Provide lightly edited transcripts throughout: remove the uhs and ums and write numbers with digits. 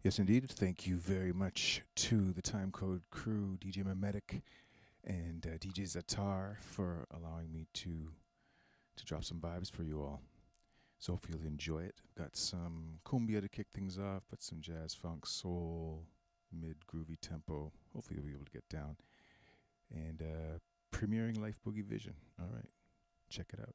Yes, indeed. Thank you very much to the Time Code crew, DJ Memetic and DJ Zatar, for allowing me to drop some vibes for you all. So hopefully you'll enjoy it. I've got some cumbia to kick things off, but some jazz, funk, soul, mid groovy tempo. Hopefully you'll be able to get down. And premiering Lifeboogie Vision. All right, check it out.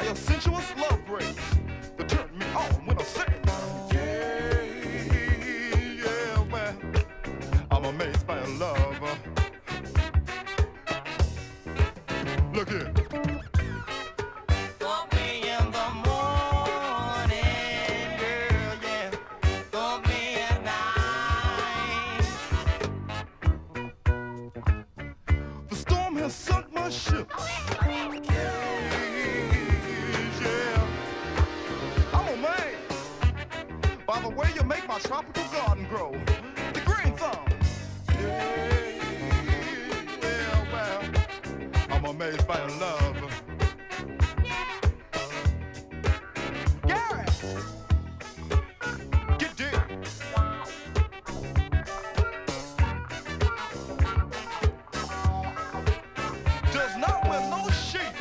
fire, sensuous love breaks to turn me on when I sing. Yeah, yeah, well, I'm amazed by your love. Look here. Call me in the morning, girl, yeah. Call me at night. The storm has sunk my ship. By the way you make my tropical garden grow, the green thumb. Yeah, well, I'm amazed by your love. Yeah, get deep. Does not with no sheep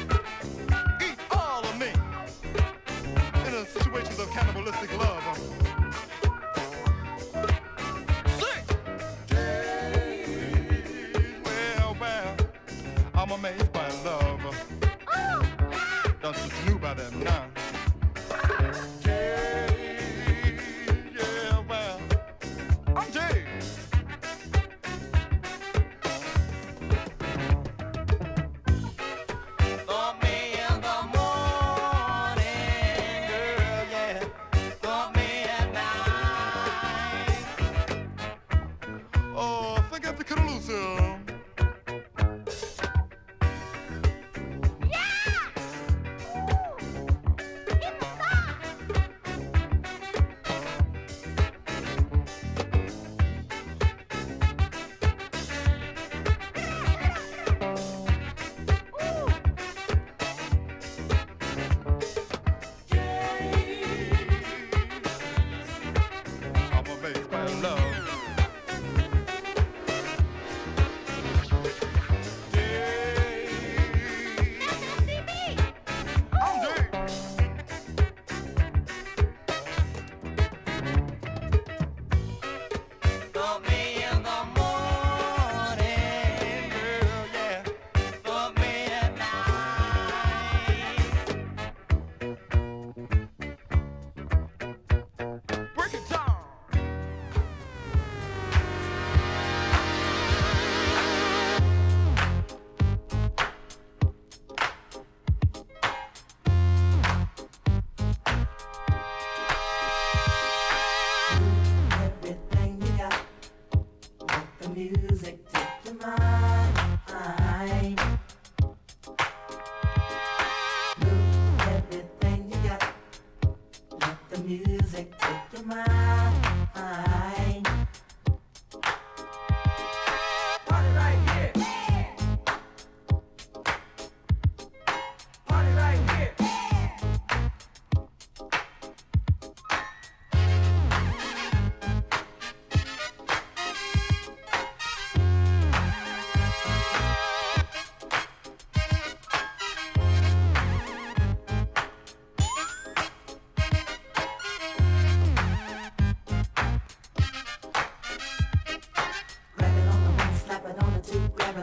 eat all of me in a situations of cannibalistic love. I'm amazed by love. Don't you knew about that now? Yeah, yeah, well, I'm Jay. Call me in the morning, girl, yeah. Call me at night. Oh, I think I have to cut a loose here.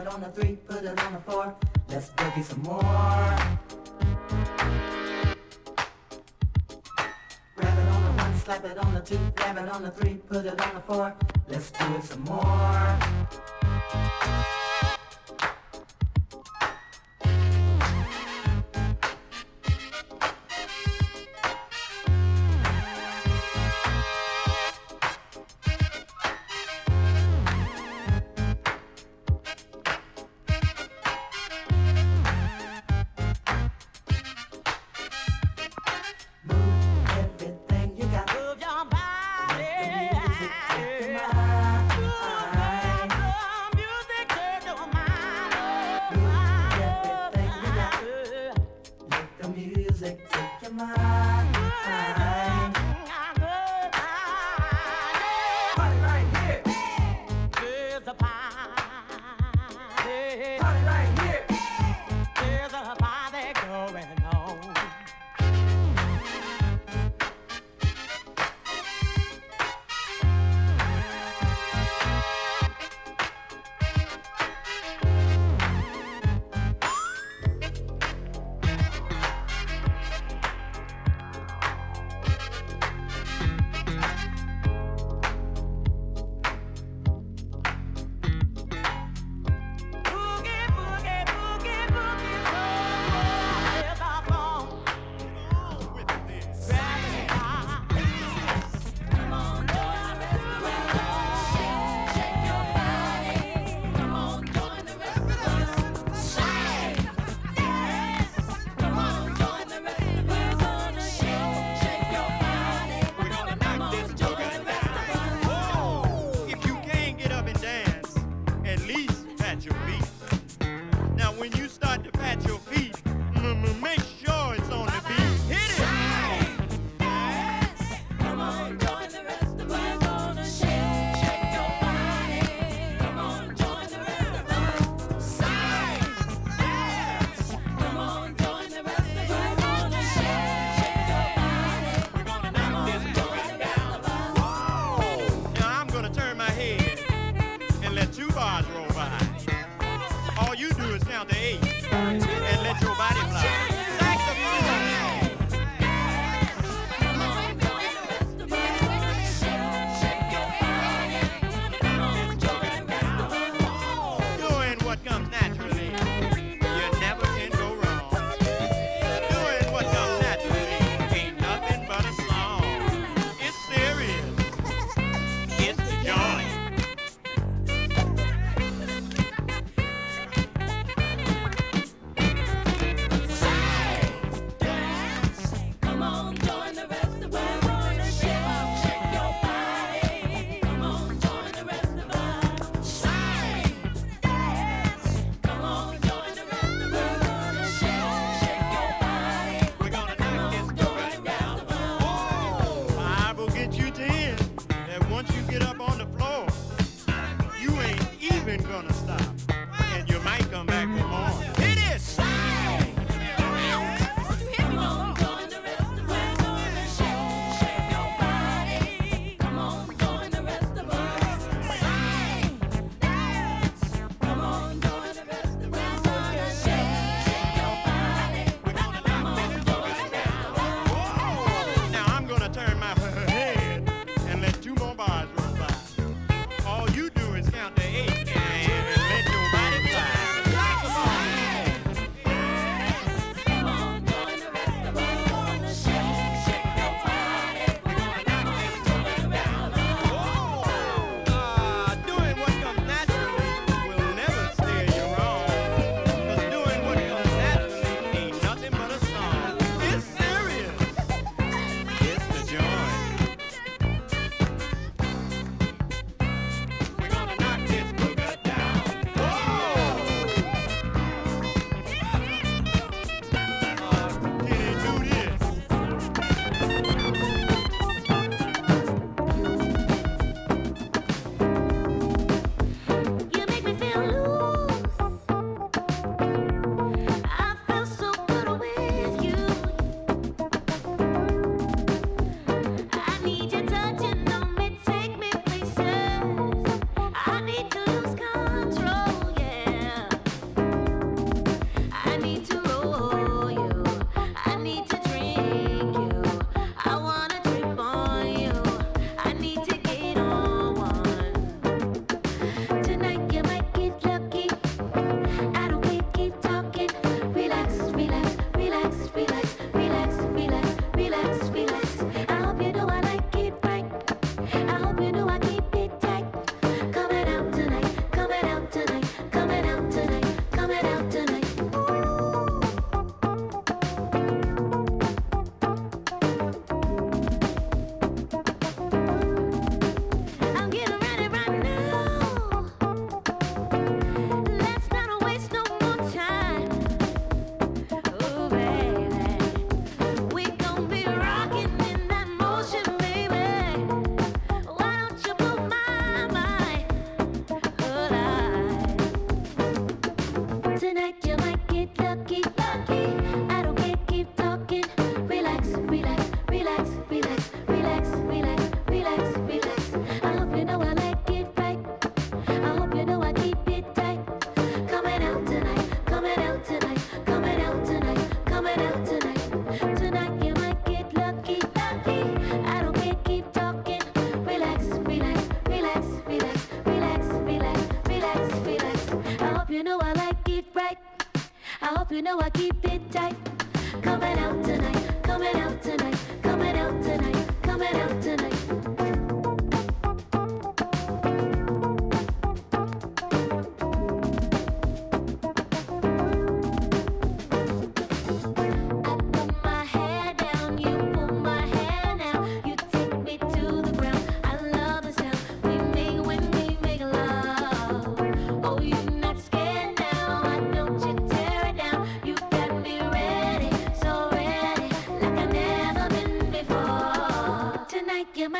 On the 3, put it on the 4. Let's boogie some more. Grab it on the 1, slap it on the 2, grab it on the 3, put it on the 4. Let's do it some more.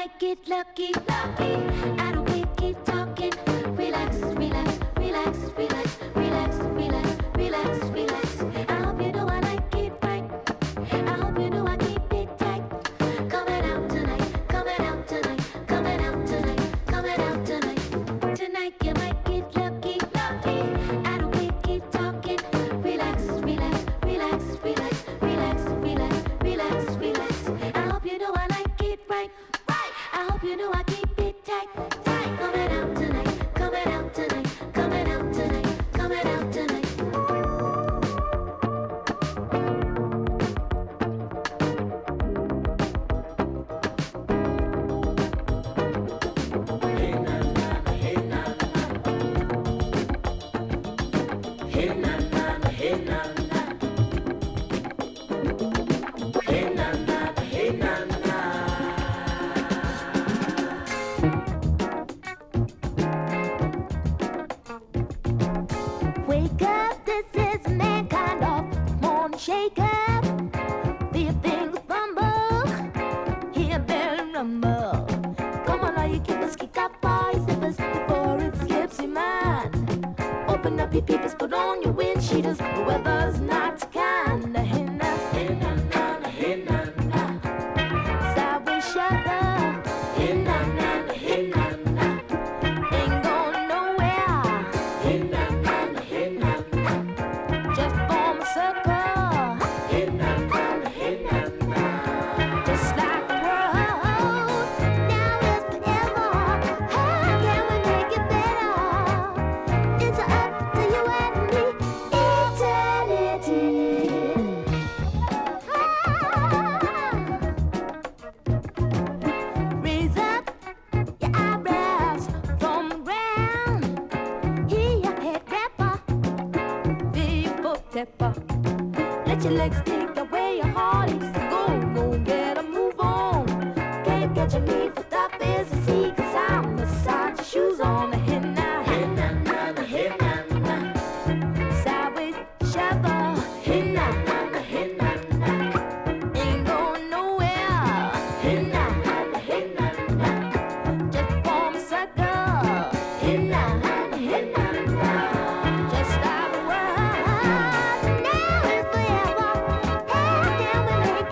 might get lucky, lucky. I don't keep talking. Relax, relax, relax, relax, relax, relax, relax, relax. I hope you know I like it right. I hope you know I keep it tight. Coming out tonight, coming out tonight, coming out tonight, coming out tonight. Tonight you might get lucky, lucky. I don't keep talking. Relax, relax, relax, relax, relax, relax, relax, relax. I hope you know I like it right, right. I hope you know I keep it tight, tight. Coming out tonight, coming out tonight, coming out tonight, coming out tonight. Wake up, this is mankind of morning shake up. Feel things rumble, hear bell rumble. Come on, all you keepers, kick up all your zippers before it slips your mind. Open up your peepers, put on your wind cheaters. The weather's not kind. Hinna, hinna, na, hinna, na. Sideways shudder. Hinna, na, hinna, na. Ain't going nowhere. Hinna, na, hinna, na. Just form a circle. Hinna, na, hinna, na. Just like the world. Now is forever. How can we make it better? It's up to you and me. Eternity. Raise up your eyebrows from the ground. Hear your head rapper. Feel your foot stepper. Let your legs take away your heart. Go, go, get a move on. Can't get your knee for tough as a sea. 'Cause I'm beside your shoes on the head now. Head now, the head now. Sideways shudder. Head now, the head now. Ain't going nowhere. Head now, the head now. Just form a circle. Head now, the head now. Just like the world. Now is forever. How can we make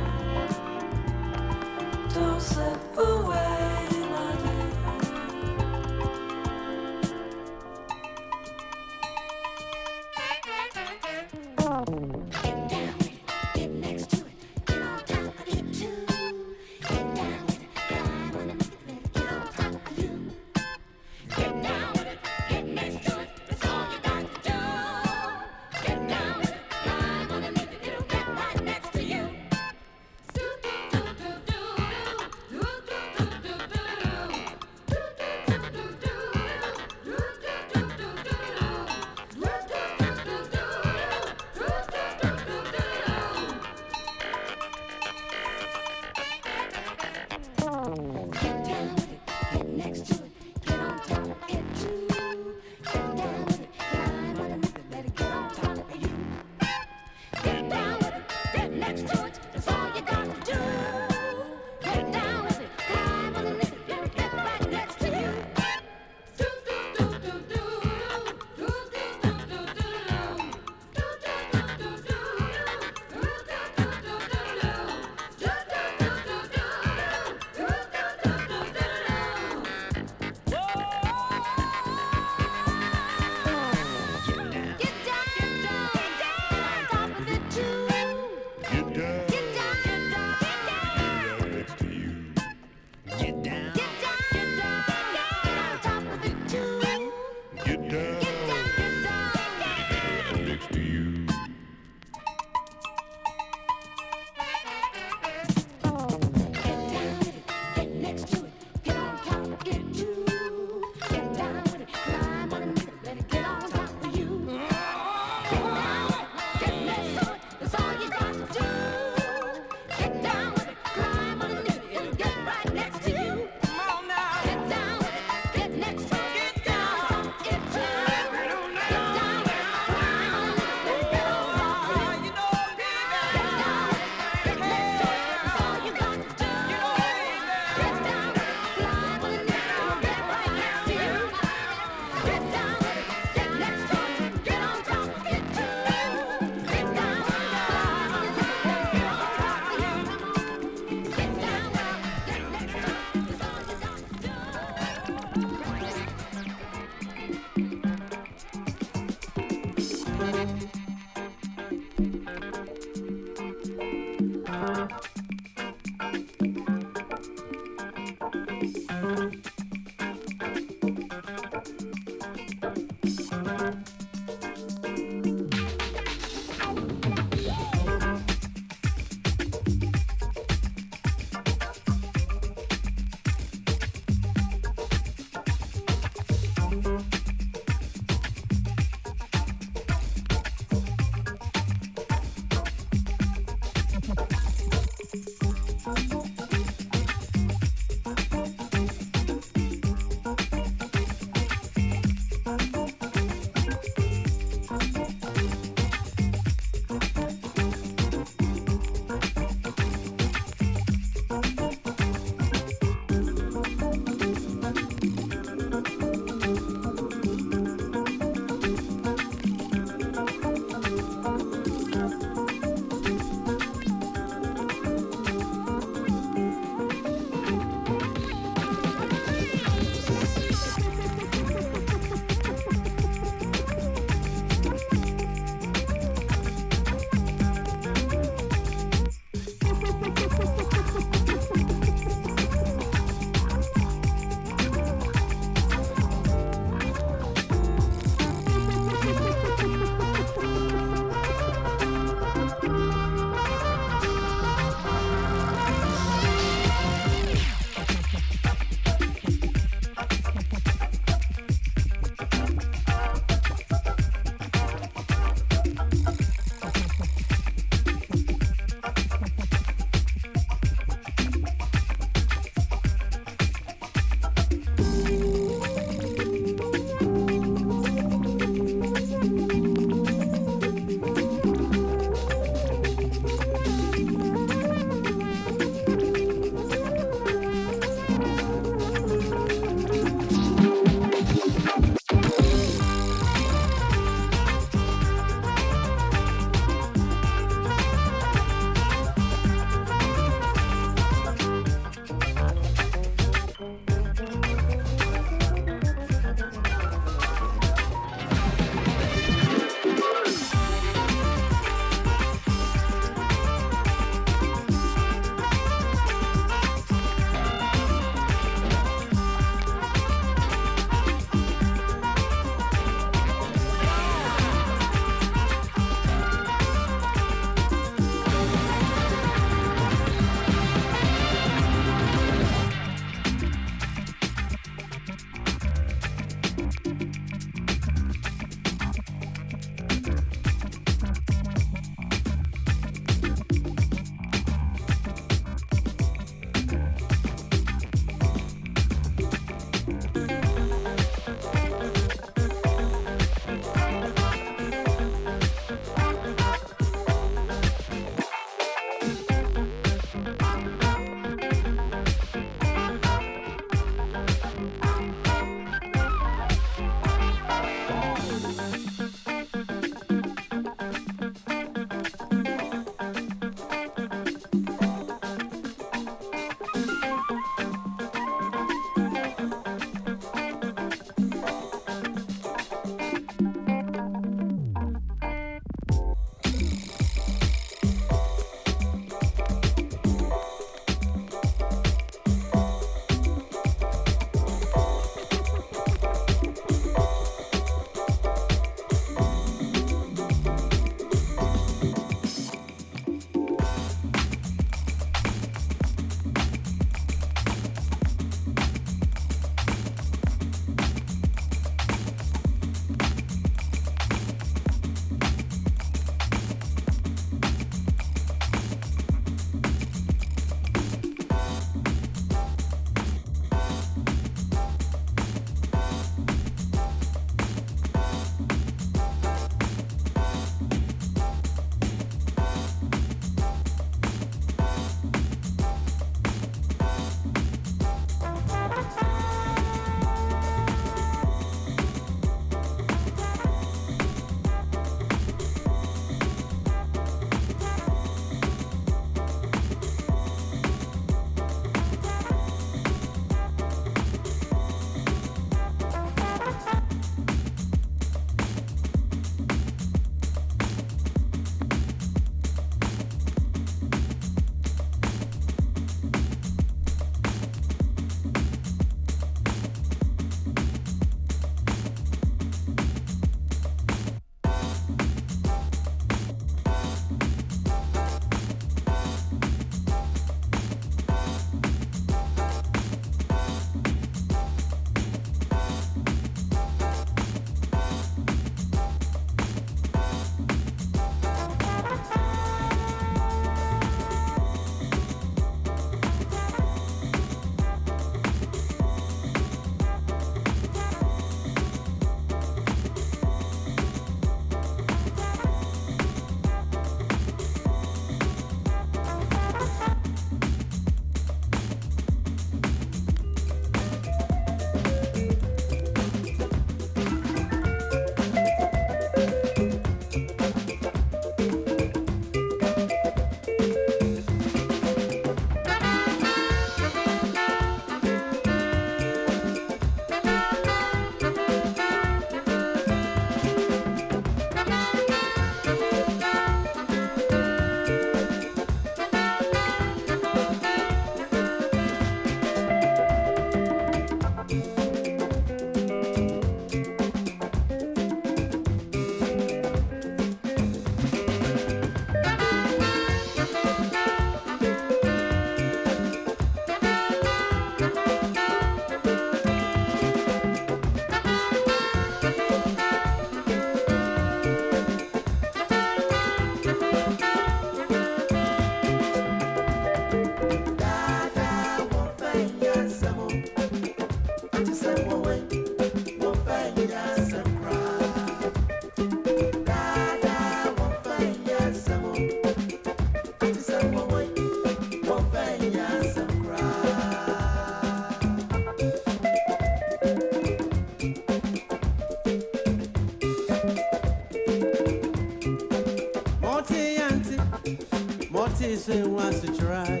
say once to try.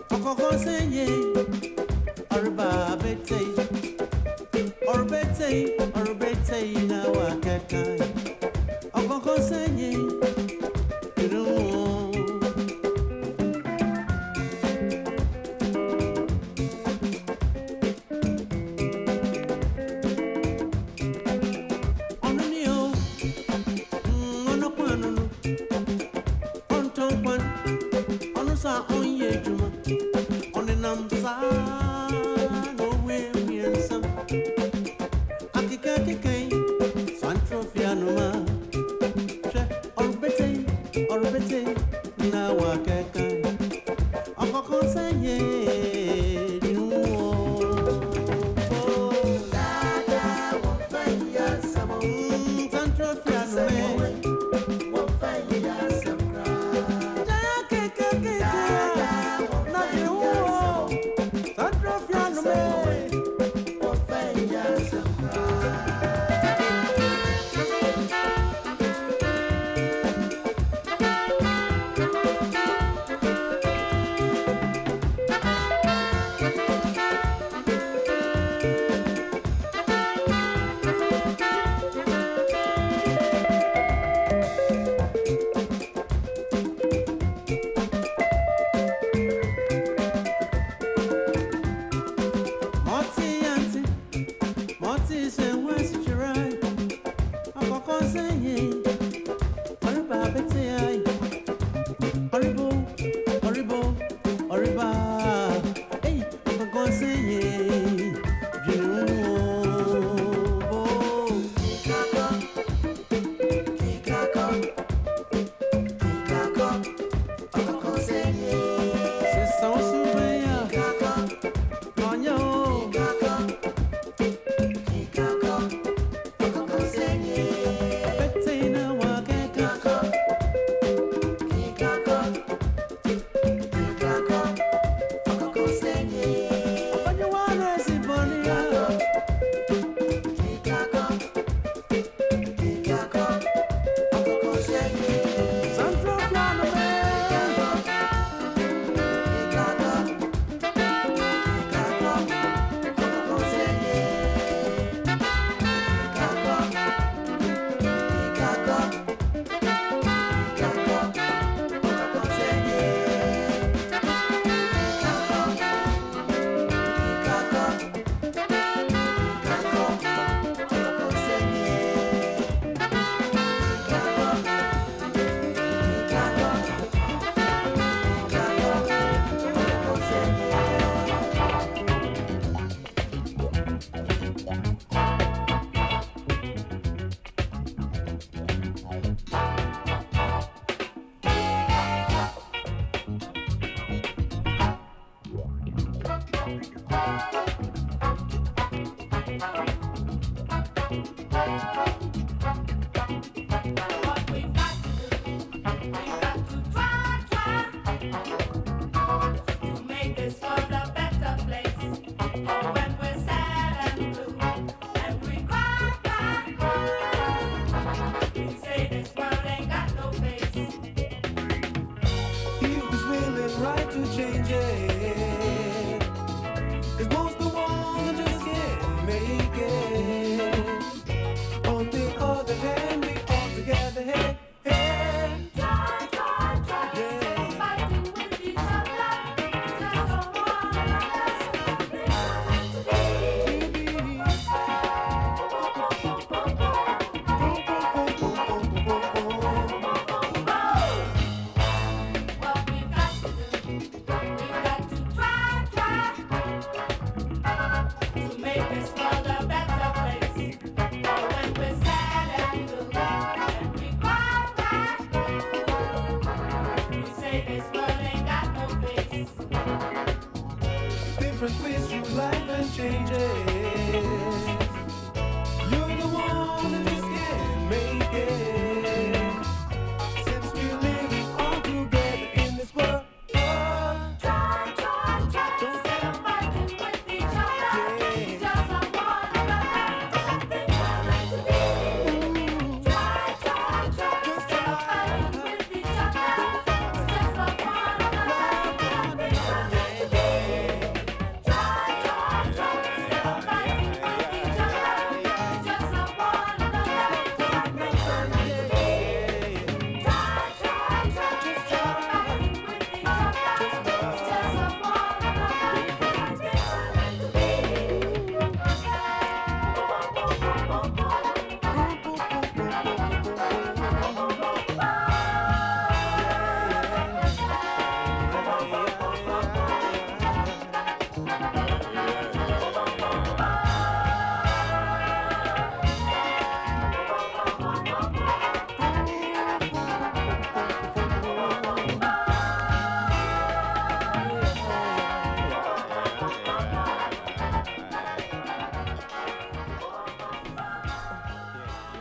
Okoko say ye, Oriba bete, Orbete, now I can't kind. Okoko say ye, you know.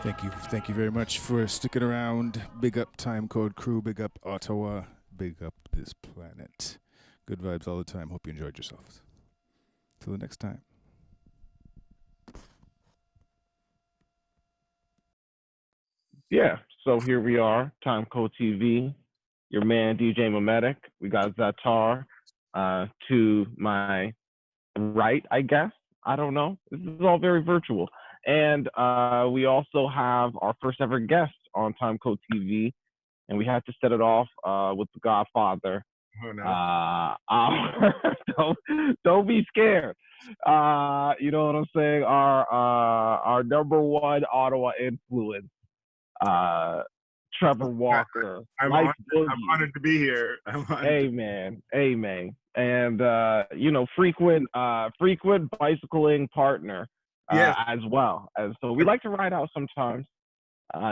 Thank you very much for sticking around. Big up Time Code Crew, big up Ottawa, big up this planet. Good vibes all the time. Hope you enjoyed yourselves. Till the next time. Yeah, so here we are, Time Code TV, your man DJ Mametic. We got Zatar to my right, I guess. I don't know. This is all very virtual. And we also have our first ever guest on Time Code TV, and we had to set it off with the Godfather. Oh, no. Don't be scared. You know what I'm saying? Our number one Ottawa influence, Trevor Walker. I'm honored to be here. Amen. And frequent bicycling partner as well. And so we like to ride out sometimes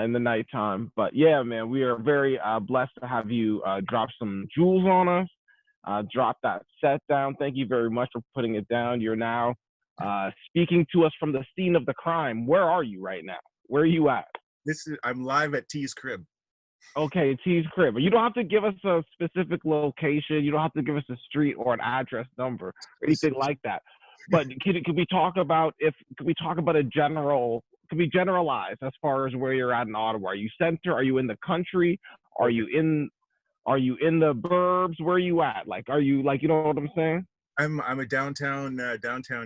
in the nighttime. But yeah, man, we are very blessed to have you drop some jewels on us. Drop that set down. Thank you very much for putting it down. You're now speaking to us from the scene of the crime. Where are you right now? Where are you at? I'm live at T's crib. Okay, T's crib. You don't have to give us a specific location. You don't have to give us a street or an address number or anything like that. But can we talk about a general? Can we generalize as far as where you're at in Ottawa? Are you center? Are you in the country? Are you in the burbs? Where are you at? Like, are you like, you know what I'm saying? I'm a downtown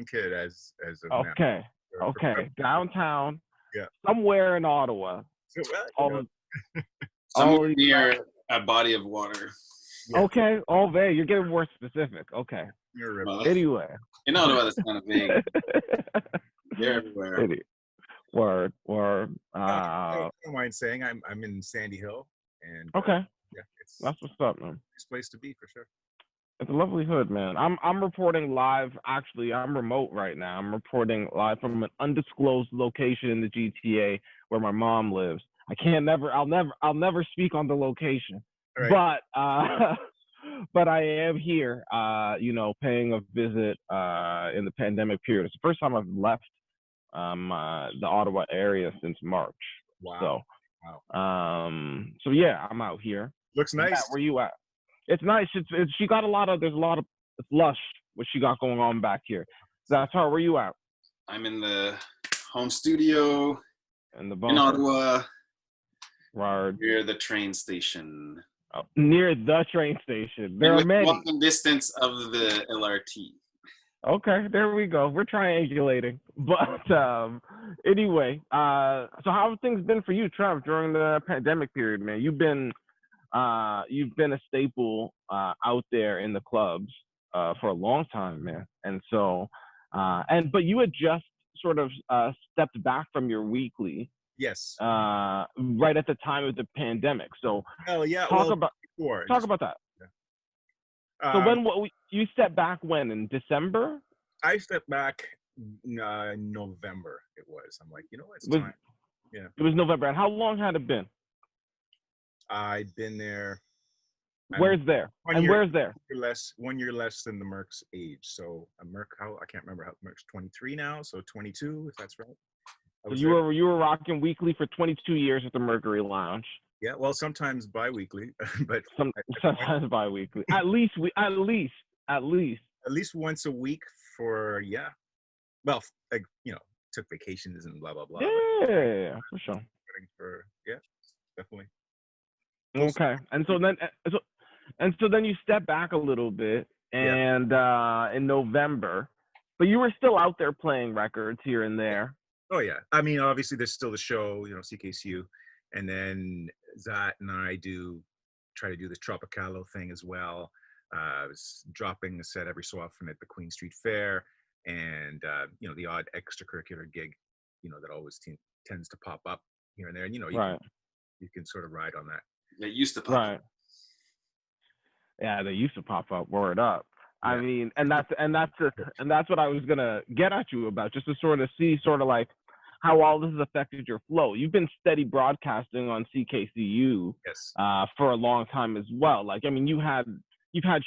kid as of okay. now. Okay, downtown. Yeah. Somewhere in Ottawa. Somewhere near a body of water. Yeah. Okay. All day. You're getting more specific. Okay. Anyway. In Ottawa, that's kind of vague. They're everywhere. Word. I don't mind saying I'm in Sandy Hill, and okay. Yeah, that's what's up, man. Nice place to be for sure. It's a lovely hood, man. I'm reporting live. Actually, I'm remote right now. I'm reporting live from an undisclosed location in the GTA where my mom lives. I'll never speak on the location. Right. But I am here, paying a visit in the pandemic period. It's the first time I've left the Ottawa area since March. Wow. So yeah, I'm out here. Looks nice. Matt, where you at? It's nice. She got it's lush what she got going on back here. That's her. Where you at? I'm in the home studio in Ottawa. Right. Near the train station. Oh, near the train station. There are many. Walking distance of the LRT. Okay, there we go. We're triangulating. But anyway, so how have things been for you, Trev, during the pandemic period, man? You've been a staple out there in the clubs for a long time, man. And so, but you had just sort of stepped back from your weekly. Yes. Right at the time of the pandemic. So talk about that. Yeah. So you stepped back when? In December? I stepped back November. It was. I'm like, it's time. Yeah. It was November. And how long had it been? I'd been there. Where's there? Where's there? 1 year less than the Merc's age. So a Merc, I can't remember how Merc's 23 now. So 22, if that's right. So you were rocking weekly for 22 years at the Mercury Lounge. Yeah, well, sometimes bi-weekly, but sometimes bi-weekly. At least once a week for well, like took vacations and blah blah blah. Yeah, for sure. Definitely. Okay, and so then you step back a little bit, and in November, but you were still out there playing records here and there. Oh yeah, I mean, obviously there's still the show, CKCU, and then Zat and I try to do this Tropicalo thing as well. I was dropping a set every so often at the Queen Street Fair, and the odd extracurricular gig, that always tends to pop up here and there, and you can sort of ride on that. They used to pop up. Yeah, they used to pop up. Word up. Yeah. I mean, and that's what I was gonna get at you about, just to sort of see like how all this has affected your flow. You've been steady broadcasting on CKCU for a long time as well. Like, I mean, you've had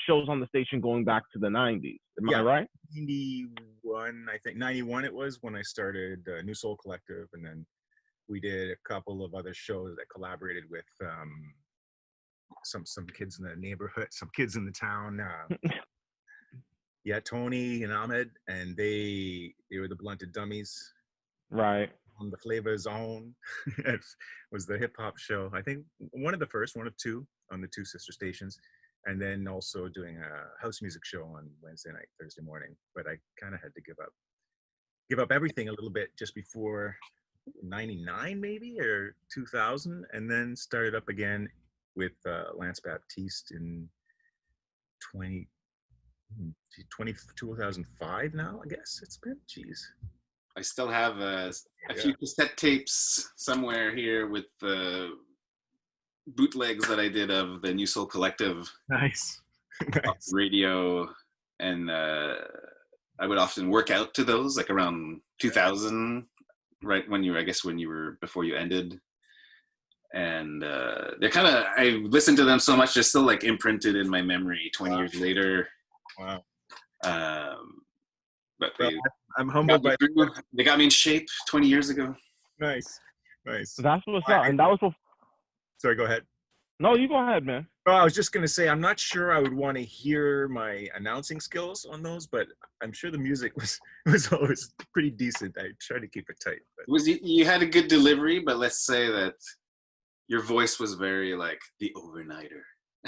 shows on the station going back to the 90s. Am I right? 91, I think 91 it was when I started New Soul Collective, and then we did a couple of other shows that collaborated with some kids in the neighborhood, some kids in the town. Yeah, Tony and Ahmed, and they were the Blunted Dummies. Right. On the Flavor Zone. It was the hip hop show. I think one of the first, one of two on the two sister stations, and then also doing a house music show on Wednesday night, Thursday morning. But I kind of had to give up everything a little bit just before 99 maybe, or 2000, and then started up again with Lance Baptiste in 2005 now, I guess it's been. Jeez. I still have a few cassette tapes somewhere here with the bootlegs that I did of the New Soul Collective. Nice. Radio, and I would often work out to those, like around 2000, right when you were before you ended. And they're kind of, I listened to them so much, they're still like imprinted in my memory 20 years later. Wow. But I'm humbled by they got me in shape 20 years ago. Nice. That's what's up. And that was what. Sorry, go ahead. No, you go ahead, man. Oh, I was just gonna say, I'm not sure I would want to hear my announcing skills on those, but I'm sure the music was always pretty decent. I tried to keep it tight. But. You had a good delivery, but let's say that your voice was very like the overnighter.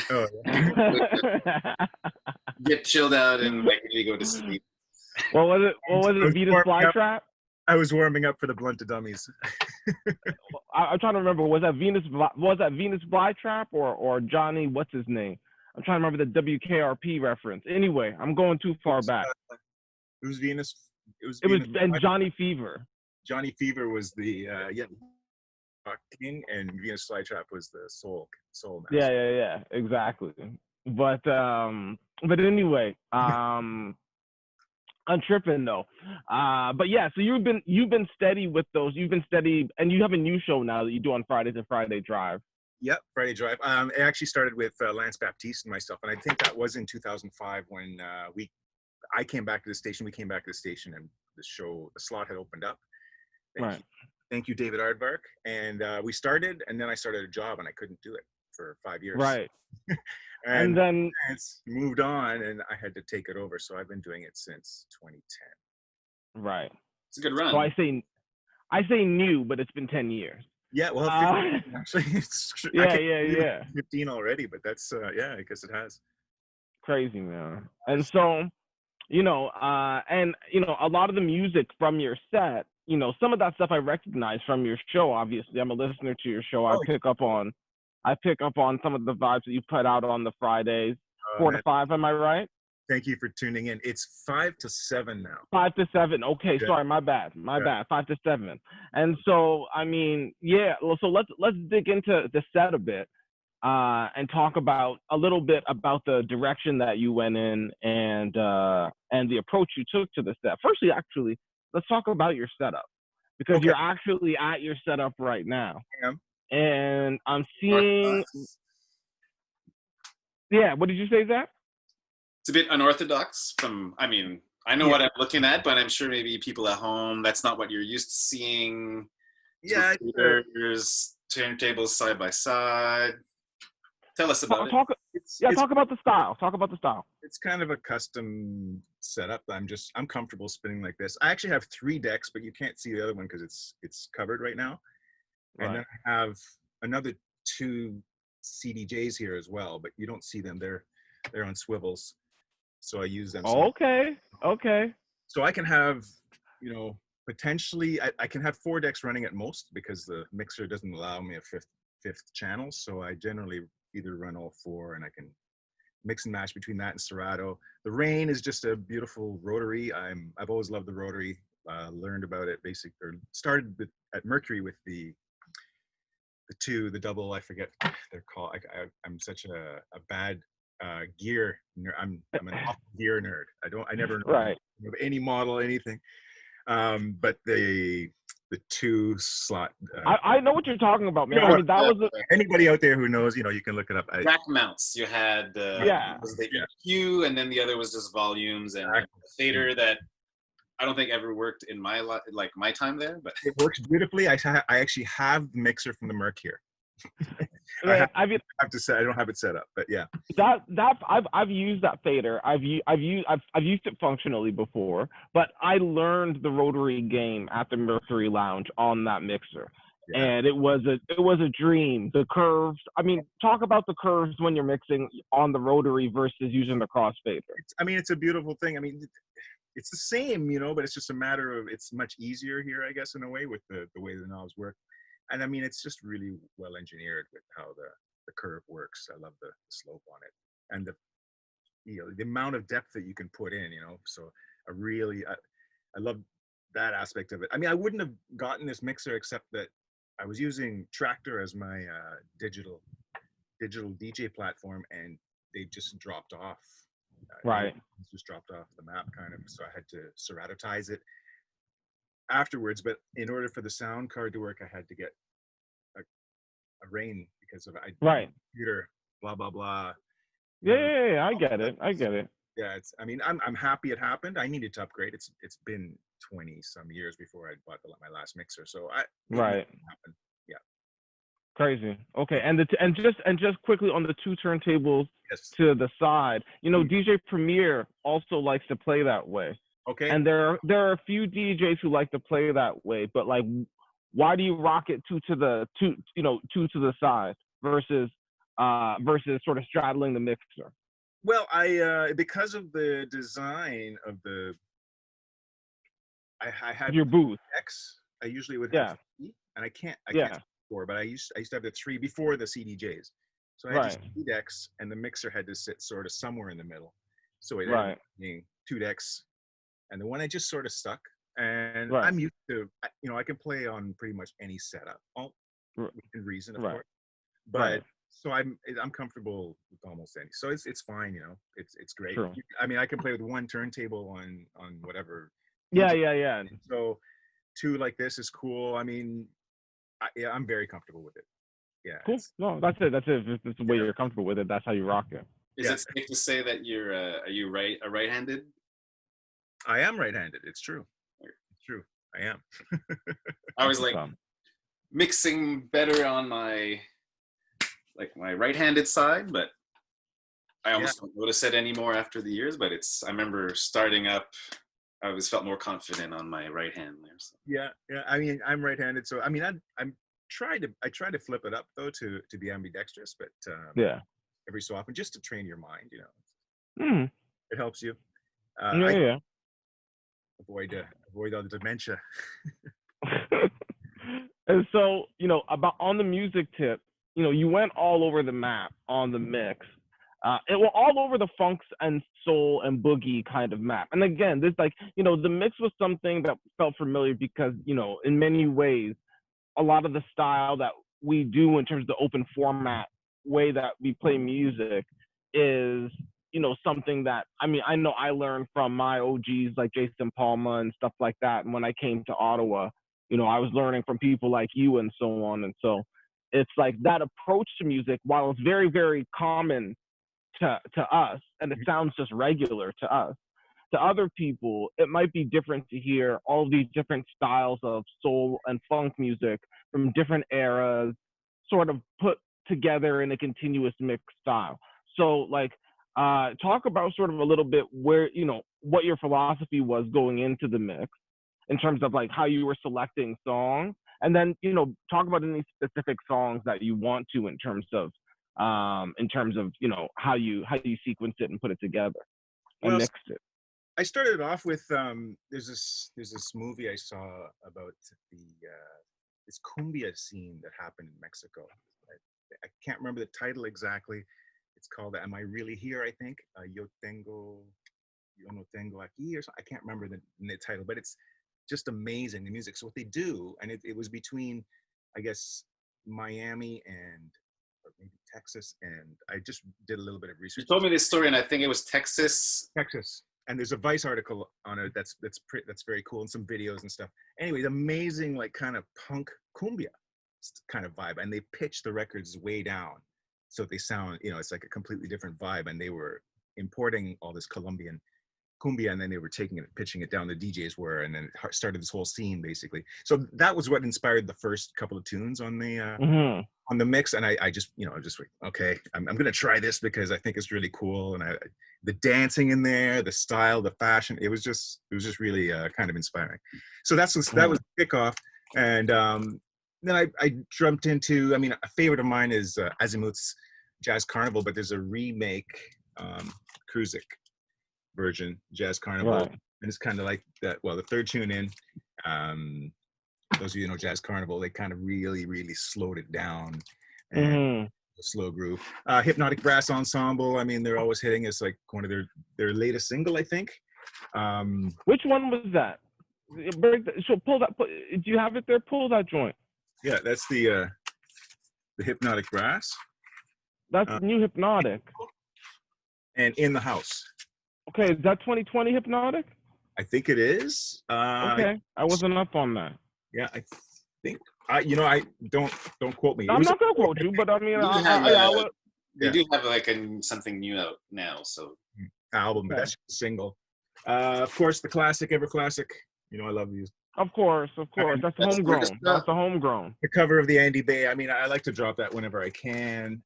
Oh, yeah. Get chilled out and like really go to sleep. What was it? Venus Flytrap? I was warming up for the Blunted Dummies. I'm trying to remember. Was that Venus Flytrap or Johnny? What's his name? I'm trying to remember the WKRP reference. Anyway, I'm going too far back. It was Venus. It was and Johnny Fever. Johnny Fever was the rock king, and Venus Flytrap was the soul master. Yeah, exactly. But anyway, I'm tripping though. But yeah, so you've been steady with those. You've been steady, and you have a new show now that you do on Fridays and Friday Drive. Yep, Friday Drive. It actually started with Lance Baptiste and myself, and I think that was in 2005 when I came back to the station. We came back to the station, and the slot had opened up. Thank you, David Aardvark. And we started, and then I started a job, and I couldn't do it for 5 years. Right. and then it's moved on, and I had to take it over. So I've been doing it since 2010. Right. It's a good run. So I say new, but it's been 10 years. Yeah, well, 15, actually, it's yeah. 15 already, but that's I guess it has. Crazy, man. And so, a lot of the music from your set, some of that stuff I recognize from your show. Obviously, I'm a listener to your show. I pick up on some of the vibes that you put out on the Fridays. 4 to 5, am I right? Thank you for tuning in. It's 5 to 7 now. 5 to 7. Okay, sorry, my bad. 5 to 7. And so, I mean, so let's dig into the set a bit and talk about a little bit about the direction that you went in and the approach you took to the set. Firstly, actually, let's talk about your setup, because you're actually at your setup right now. I am. And I'm seeing. Yeah, what did you say, Zach? It's a bit unorthodox I know what I'm looking at, but I'm sure maybe people at home, that's not what you're used to seeing. Yeah. There's turntables side by side. Tell us about it. Talk about the style. Talk about the style. It's kind of a custom setup. I'm comfortable spinning like this. I actually have 3 decks, but you can't see the other one because it's covered right now. Right. And then I have another 2 CDJs here as well, but you don't see them. They're on swivels, so I use them. Okay. So I can have, potentially I can have 4 decks running at most, because the mixer doesn't allow me a fifth channel. So I generally either run all 4, and I can mix and match between that and Serato. The Rain is just a beautiful rotary. I've always loved the rotary. Learned about it started at Mercury with the double, I forget they're called. I'm such a bad gear nerd. I'm an awful gear nerd. I never know of any model, anything. But the 2 slot. I know what you're talking about, man. I mean, that was anybody out there who knows, you can look it up. Rack mounts. You had was the EQ, and then the other was just volumes and a fader that I don't think ever worked in my like my time there, but It works beautifully. I actually have the mixer from the Merc here. I mean, have to say I don't have it set up, but yeah. I've used that fader. I've used it functionally before, but I learned the rotary game at the Mercury Lounge on that mixer. Yeah. And it was a dream. The curves. I mean, talk about the curves when you're mixing on the rotary versus using the crossfader. It's a beautiful thing. I mean, it's the same, but it's just a matter of it's much easier here, I guess, in a way with the way the knobs work. And I mean, it's just really well engineered with how the curve works. I love the slope on it and the amount of depth that you can put in. So I love that aspect of it. I mean, I wouldn't have gotten this mixer except that I was using Tractor as my digital DJ platform, and they just dropped off. Right. Just dropped off the map, kind of. So I had to ceratotize it afterwards. But in order for the sound card to work, I had to get a rain because of computer, blah blah blah. Yeah, I get it. Yeah, I'm happy it happened. I needed to upgrade. It's been 20 some years before I bought my last mixer, so right. Yeah. Crazy. Okay, and just quickly on the two turntables to the side, DJ Premier also likes to play that way. Okay. And there are a few DJs who like to play that way, but like, why do you rock it two to the side versus sort of straddling the mixer? Well, I because of the design of I had your booth X. I usually would have three, and I can't four, but I used to have the three before the CDJs. So I had just 2 decks, and the mixer had to sit sort of somewhere in the middle. So it ended up being 2 decks, and the one I just sort of stuck. And I'm used to, I can play on pretty much any setup, within reason, of course. But so I'm comfortable with almost any. So it's fine, it's great. True. I mean, I can play with 1 turntable on whatever. Yeah. So 2 like this is cool. I mean, I'm very comfortable with it. Yeah. Cool. No, that's it. If it's the way you're comfortable with it, that's how you rock it. Is it safe to say that are you right-handed? I am right-handed. It's true. It's true. I am. I was like mixing better on my right-handed side, but I almost don't notice it anymore after the years. But I remember starting up, I always felt more confident on my right hand there. So. Yeah. I mean, I'm right-handed, so I mean, I try to flip it up though to be ambidextrous, but every so often just to train your mind, it helps you. Avoid all the dementia. And so, about on the music tip, you went all over the map on the mix. It was all over the funks and soul and boogie kind of map. And again, this the mix was something that felt familiar because, in many ways, a lot of the style that we do in terms of the open format way that we play music is, something that, I know I learned from my OGs like Jason Palma and stuff like that. And when I came to Ottawa, I was learning from people like you and so on. And so it's like that approach to music, while it's very, very common to us, and it sounds just regular to us, to other people, it might be different to hear all these different styles of soul and funk music from different eras sort of put together in a continuous mixed style. So talk about sort of a little bit where, what your philosophy was going into the mix in terms of how you were selecting songs, and then, talk about any specific songs that you want to in terms of how you sequence it and put it together and mix it. I started off with there's this movie I saw about this cumbia scene that happened in Mexico. I can't remember the title exactly. It's called "Am I Really Here?" I think. Yo no tengo aquí, or something. I can't remember the title, but it's just amazing, the music. So what they do, and it was between, I guess, Miami and maybe Texas, and I just did a little bit of research. You told me this story, and I think it was Texas. And there's a Vice article on it that's very cool, and some videos and stuff. Anyway, the amazing kind of punk cumbia kind of vibe, and they pitch the records way down, so they sound it's like a completely different vibe. And they were importing all this Colombian cumbia, and then they were taking it, pitching it down. The DJs were, and then it started this whole scene basically. So that was what inspired the first couple of tunes on the mix. And I just, you know, just like, okay, I'm gonna try this because I think it's really cool. And the dancing in there, the style, the fashion, it was just really kind of inspiring. So that was the kickoff. And then I jumped into, I mean, a favorite of mine is Azimuth's Jazz Carnival, but there's a remake Kruzik version, Jazz Carnival. Right. And it's kind of like that. Well, the third tune in, those of you who know Jazz Carnival, they kind of really, really slowed it down. And the slow groove. Hypnotic Brass Ensemble, I mean, they're always hitting. It's like one of their latest single, I think. Which one was that? So pull that. Do you have it there? Pull that joint. Yeah, that's the Hypnotic Brass. That's new Hypnotic. And In the House. Okay, is that 2020 Hypnotic? I think it is. Okay, I wasn't up on that. Yeah, I think. You know, I don't quote me. I'm not gonna quote you, but I mean, you do have like something new out now, so album, but that's just a single. Of course, the classic, ever classic. You know, I love these. Of course, that's homegrown. That's a homegrown. The cover of the Andy Bay. I mean, I like to drop that whenever I can.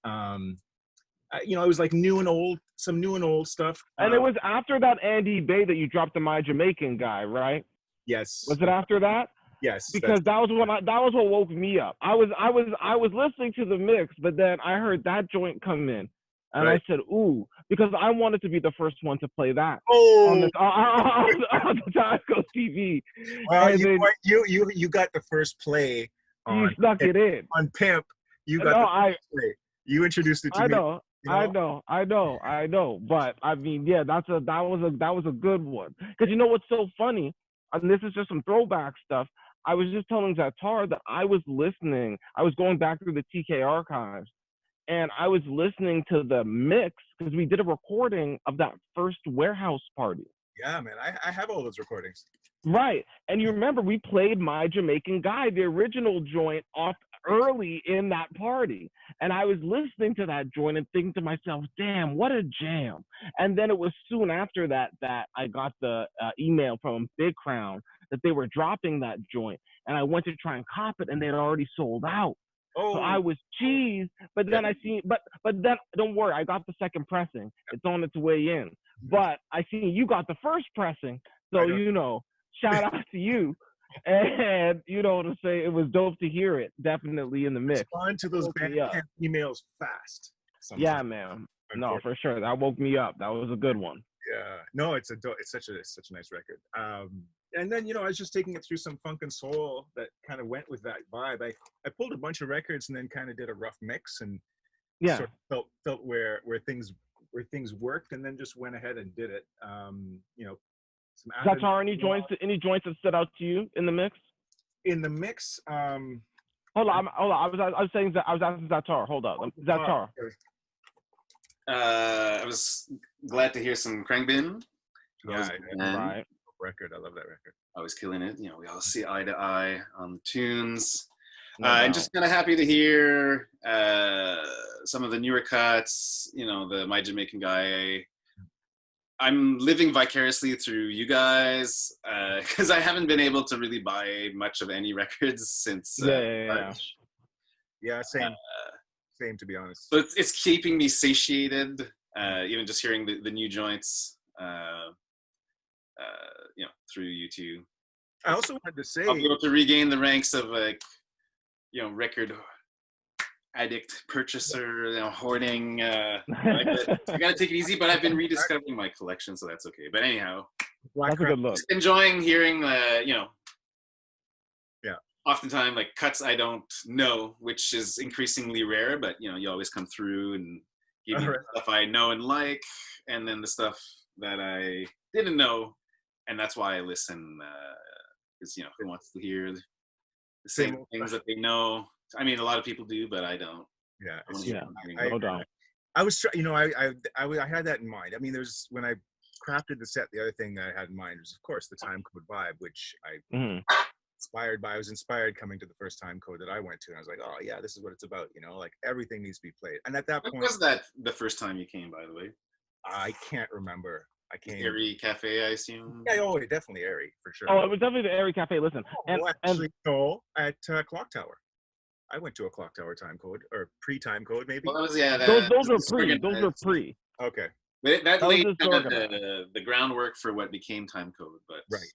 You know, it was like new and old, some new and old stuff. And it was after that Andy Bay that you dropped the My Jamaican Guy, right? Yes. Was it after that? Yes. Because that was what woke me up. I was listening to the mix, but then I heard that joint come in, and right. I said, "Ooh," because I wanted to be the first one to play that on the Time Code TV. Well, you got the first play. You snuck it in on Pimp. You got the first play. You introduced it to me. I know. I know. But I mean, yeah, that was a good one. Because you know what's so funny, and this is just some throwback stuff. I was just telling Zatar that I was going back through the TK archives, and I was listening to the mix because we did a recording of that first warehouse party. Yeah, man, I have all those recordings. Right, and you remember we played My Jamaican Guy, the original joint, off early in that party, and I was listening to that joint and thinking to myself, damn, what a jam. And then it was soon after that I got the email from Big Crown that they were dropping that joint, and I went to try and cop it, and they had already sold out. Oh. So I was cheesed, but then I seen, but then don't worry, I got the second pressing. It's on its way in. But I seen you got the first pressing, so you know, shout out to you. And you know to say it was dope to hear it, definitely in the mix. Respond to those Bandcamp emails fast. Sometimes. Yeah, man. No, for sure. That woke me up. That was a good one. Yeah. No, it's such a nice record. And then, you know, I was just taking it through some funk and soul that kind of went with that vibe. I pulled a bunch of records and then kind of did a rough mix and sort of felt where things worked, and then just went ahead and did it. You know, Zatar, any joints that stood out to you in the mix? In the mix, hold on. I was saying that I was asking Zatar. Hold up, Zatar. I was glad to hear some Crangbin. Yeah, right. Record. I love that record. Always killing it. You know, we all see eye to eye on the tunes. I'm just kind of happy to hear some of the newer cuts. You know, the My Jamaican Guy. I'm living vicariously through you guys because I haven't been able to really buy much of any records since March. Yeah, same to be honest. So it's keeping me satiated, even just hearing the new joints, you know, through you two. I also wanted to say I'll be able to regain the ranks of like, you know, record addict purchaser, you know, hoarding. I gotta take it easy, but I've been rediscovering my collection, so that's okay. But anyhow, that's a good look. Just enjoying hearing, you know, yeah, oftentimes like cuts I don't know, which is increasingly rare. But you know, you always come through and give me the stuff I know and like, and then the stuff that I didn't know, and that's why I listen. Because you know, who wants to hear the same things that they know? I mean, a lot of people do, but I don't. Yeah. Hold on. I was, you know, I had that in mind. I mean, there's when I crafted the set, the other thing that I had in mind was, of course, the Time Code vibe, which I inspired by. I was inspired coming to the first Time Code that I went to, and I was like, oh yeah, this is what it's about. You know, like everything needs to be played. And at that point, was that the first time you came, by the way? I can't remember. I came. Airy Cafe, I assume. Yeah, oh, definitely Airy for sure. Oh, it was definitely the Airy Cafe. Listen, actually, no, at Clock Tower. I went to a Clock Tower time code or pre-time code, maybe. Well, that was those were pre. Those were pre. Okay. But that laid kind of disorganized. the groundwork for what became time code. But right,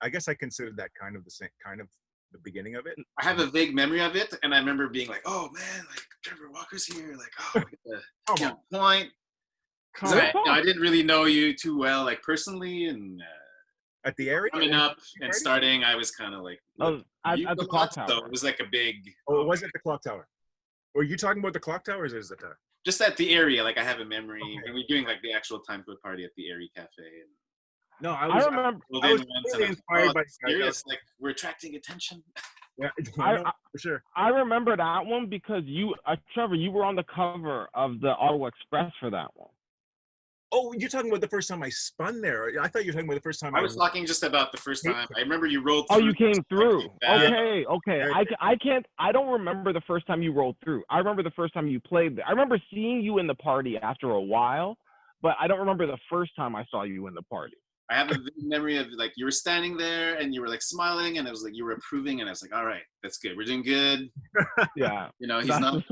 I guess I considered that kind of the same, kind of the beginning of it. I have a vague memory of it, and I remember being like, "Oh man, like Trevor Walker's here!" Like, "Oh, Come on. point." I didn't really know you too well, like personally, and at the area coming up and starting, I was kind of like, at the Clock Tower. So it was like a big. Oh, it was at the Clock Tower. Were you talking about the Clock Tower, or is it the? Just at the area, like I have a memory when we were doing like the actual time code party at the Airy Cafe. And, no, I remember. I was really inspired by serious, like we're attracting attention. Yeah, for sure. I remember that one because you, Trevor, you were on the cover of the Ottawa Express for that one. Oh, you're talking about the first time I spun there. I thought you were talking about the first time I was talking just about the first time. I remember you rolled through. Oh, you came through. Okay. I don't remember the first time you rolled through. I remember the first time you played there. I remember seeing you in the party after a while, but I don't remember the first time I saw you in the party. I have a vivid memory of like you were standing there and you were like smiling and it was like you were approving and I was like, all right, that's good. We're doing good. Yeah. You know, he's not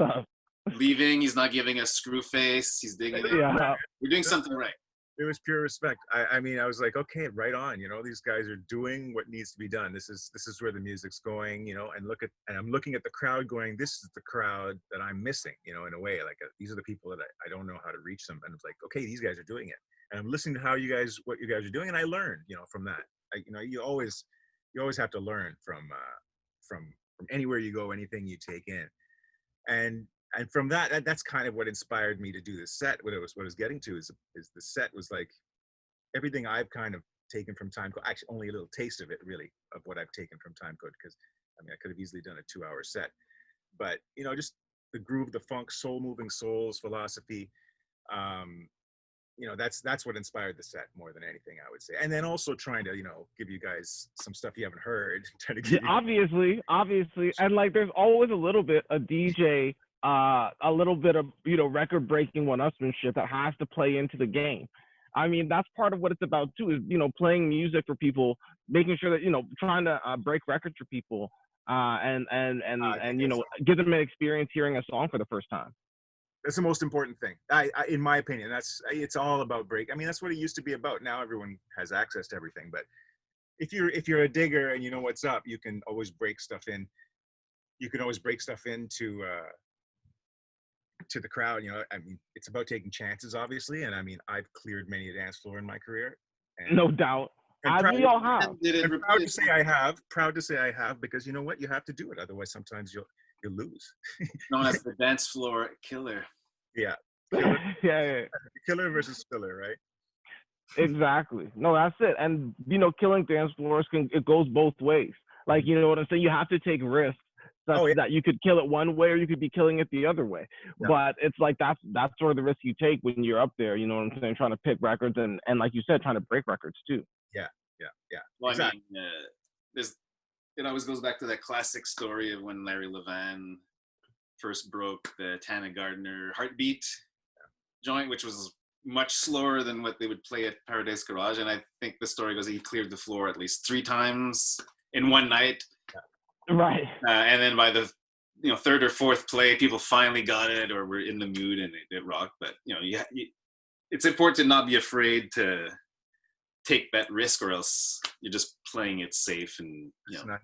leaving. He's not giving us screw face. He's digging it. Yeah. We're doing something right. It was pure respect. I mean, I was like, okay, right on. You know, these guys are doing what needs to be done. This is where the music's going. You know, and I'm looking at the crowd, going, this is the crowd that I'm missing. You know, in a way, like these are the people that I don't know how to reach them. And it's like, okay, these guys are doing it. And I'm listening to what you guys are doing, and I learned, you know, from that. You always have to learn from anywhere you go, anything you take in, and from that's kind of what inspired me to do this set. What I was getting to is the set was like everything I've kind of taken from time code. Actually, only a little taste of it, really, of what I've taken from time code. Because I mean, I could have easily done a 2-hour set, but you know, just the groove, the funk, soul moving souls philosophy. You know, that's what inspired the set more than anything, I would say. And then also trying to, you know, give you guys some stuff you haven't heard. Trying to give obviously, and like there's always a little bit of DJ, a little bit of, you know, record breaking one-upsmanship that has to play into the game. I mean, that's part of what it's about too, is, you know, playing music for people, making sure that, you know, trying to break records for people, and you know, give them an experience hearing a song for the first time. That's the most important thing, in my opinion. It's all about break. I mean, that's what it used to be about. Now everyone has access to everything, but if you're a digger and you know what's up, you can always break stuff in. You can always break stuff into to the crowd. You know, I mean, it's about taking chances, obviously. And I mean, I've cleared many a dance floor in my career. And, no doubt. As we all have. I'm proud to say I have. Proud to say I have, because you know what? You have to do it. Otherwise, sometimes you'll lose. Known as the dance floor killer. Yeah. Yeah. Killer versus spiller, right? Exactly. No, that's it. And you know, killing dance floors it goes both ways. Like, you know what I'm saying? You have to take risks such that you could kill it one way or you could be killing it the other way. Yeah. But it's like that's sort of the risk you take when you're up there, you know what I'm saying, trying to pick records and like you said, trying to break records too. Yeah. Well, exactly. I mean, it always goes back to that classic story of when Larry Levan first broke the Tana Gardner Heartbeat joint, which was much slower than what they would play at Paradise Garage. And I think the story goes he cleared the floor at least 3 times in one night. Right. And then by the third or fourth play, people finally got it or were in the mood and it rocked. But you know, it's important to not be afraid to take that risk, or else you're just playing it safe. And you know,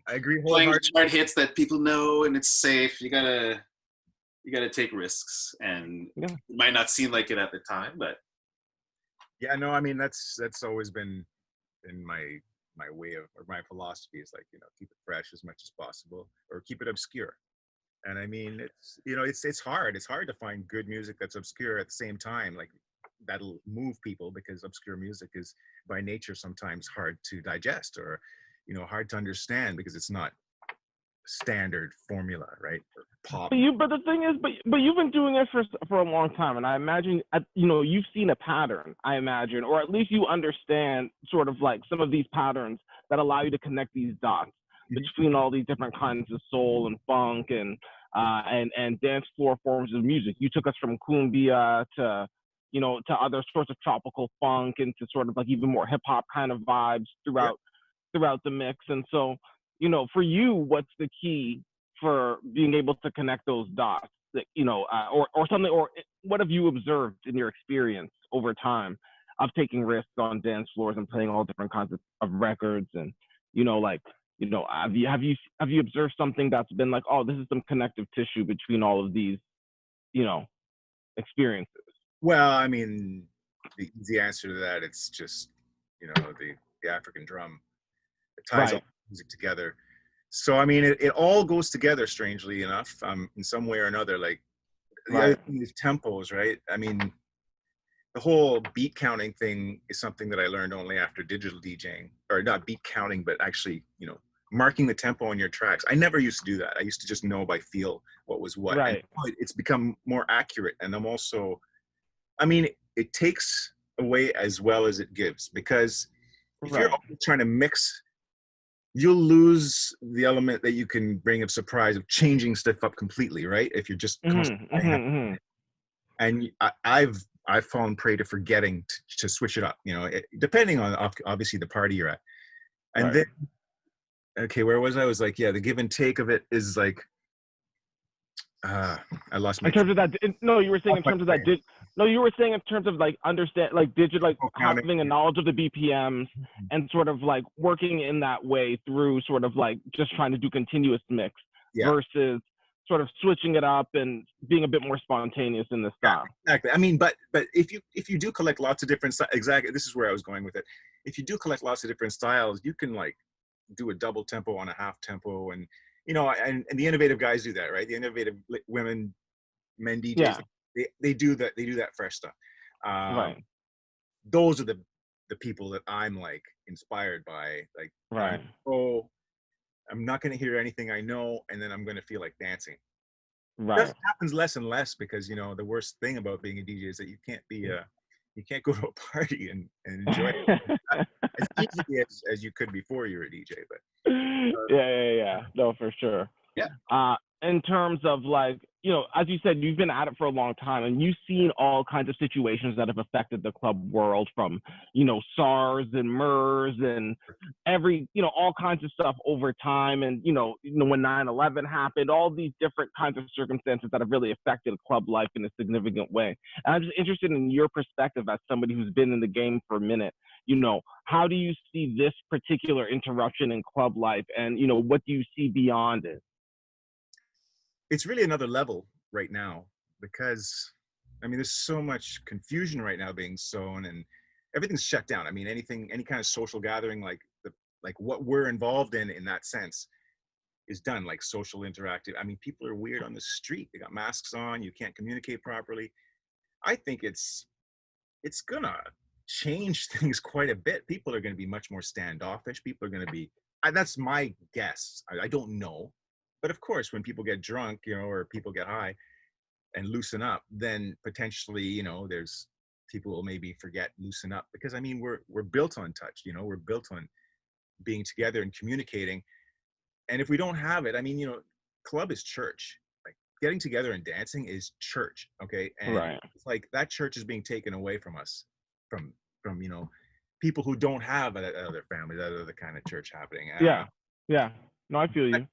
I agree. Playing the chart hits that people know and it's safe. You gotta take risks, and it might not seem like it at the time, but yeah, no, I methat's always been in my way of, or my philosophy is like, you know, keep it fresh as much as possible, or keep it obscure. And I mean, it's hard to find good music that's obscure at the same time, like that'll move people, because obscure music is by nature sometimes hard to digest, or you know, hard to understand because it's not standard formula, right? Or pop. But the thing is, but you've been doing it for a long time, and I imagine, you know, you've seen a pattern, I imagine, or at least you understand sort of like some of these patterns that allow you to connect these dots between all these different kinds of soul and funk and dance floor forms of music. You took us from cumbia to, you know, to other sorts of tropical funk and to sort of like even more hip hop kind of vibes throughout the mix. And so, you know, for you, what's the key for being able to connect those dots? That, you know, or something, or what have you observed in your experience over time of taking risks on dance floors and playing all different kinds of records? And, you know, like, you know, have you observed something that's been like, oh, this is some connective tissue between all of these, you know, experiences? Well, I mean, the answer to that, it's just, you know, the African drum. It ties all music together. So I mean, it all goes together, strangely enough, in some way or another. Like the other thing is tempos, right? I mean, the whole beat counting thing is something that I learned only after digital DJing, or not beat counting, but actually, you know, marking the tempo on your tracks. I never used to do that. I used to just know by feel what was what. Right. And it's become more accurate, and I'm also, I mean, it takes away as well as it gives, because if you're always trying to mix, you'll lose the element that you can bring of surprise of changing stuff up completely, right? If you're just constantly and I've fallen prey to forgetting to switch it up, you know, depending on obviously the party you're at. And then, okay, where was I? Was like, yeah, the give and take of it is like, I lost my. In terms of that, no, you were saying in terms of that. No, you were saying in terms of like understand, like digital, like having a knowledge of the BPMs and sort of like working in that way through sort of like just trying to do continuous mix versus sort of switching it up and being a bit more spontaneous in the style. Exactly. I mean, but if you do collect lots of different styles, exactly, this is where I was going with it. If you do collect lots of different styles, you can like do a double tempo on a half tempo, and you know, and the innovative guys do that, right? The innovative men DJs, they do that fresh stuff. Those are the people that I'm like inspired by. Like, oh, I'm not going to hear anything I know, and then I'm going to feel like dancing. That happens less and less, because you know the worst thing about being a DJ is that you can't go to a party and enjoy it as easily as you could before you were a DJ. But no, for sure. In terms of like, you know, as you said, you've been at it for a long time and you've seen all kinds of situations that have affected the club world, from, you know, SARS and MERS and you know, all kinds of stuff over time. And, you know, when 9/11 happened, all these different kinds of circumstances that have really affected club life in a significant way. And I'm just interested in your perspective as somebody who's been in the game for a minute. You know, how do you see this particular interruption in club life, and, you know, what do you see beyond it? It's really another level right now, because I mean, there's so much confusion right now being sown, and everything's shut down. I mean, any kind of social gathering, like what we're involved in that sense, is done, like social interactive. I mean, people are weird on the street. They got masks on. You can't communicate properly. I think it's gonna change things quite a bit. People are going to be much more standoffish. People are going to be, that's my guess. I don't know. But of course, when people get drunk, you know, or people get high and loosen up, then potentially, you know, there's people will maybe forget, loosen up, because I mean, we're built on touch, you know, we're built on being together and communicating. And if we don't have it, I mean, you know, club is church. Like getting together and dancing is church, okay? And it's like that church is being taken away from us, from you know, people who don't have that other family, that other kind of church happening. No, I feel you.